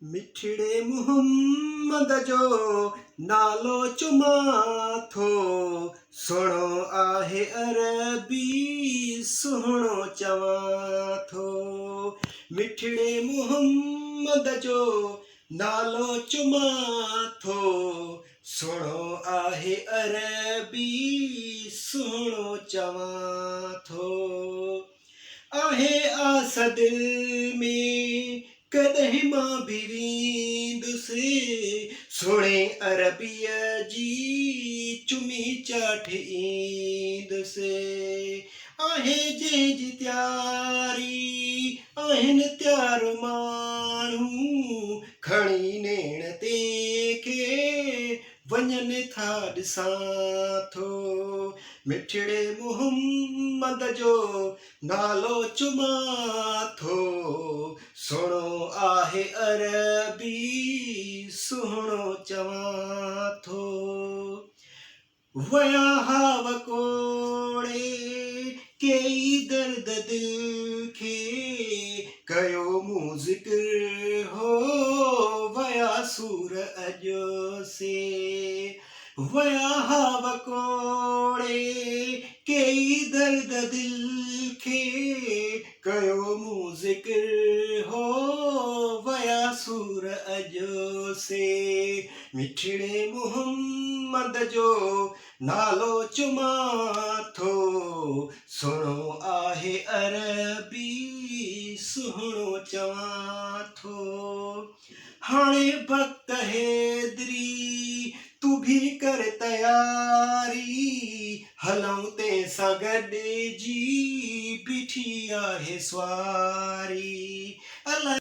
मिठड़े मुहम्मद जो नालो चुमा थो, सुहिणो आहे अरबी सुहिणो चवां थो। मिठड़े मुहम्मद जो नालो चुमा थो, सुहिणो आहे अरबी सुहिणो चवां थो। आहे आस दिल में कॾहिं मां बि वींदुसि, सुहिणे अरबीअ जी चुमी चाठ ईंदुसि। आहे जंहिंजी तयारी आहिनि तयार माण्हू, खणी नेण तंहिंखे वञनि था ॾिसां थो। मिठड़े मुहम्मद जो नालो चुमा थो, सुहिणो आहे अरबी सुहिणो चवां थो। वया हाव कोड़े कई दर्द दिल खे, कयो मूं ज़िक्र हो वया सूर अॼु से। वया हाव कोड़े कई दर्द दिल खे, कयो मूं ज़िक्र हो वया सूर अॼु से। मिठड़े मुहम्मद जो नालो चुमा थो, सुहिणो आहे अरबी सुहिणो चवां थो। हाणे वक्त हैदरी तू भी कर तयारी, हलऊं तंहिंसां गॾिजी बीठी आहे सवारी। अलाए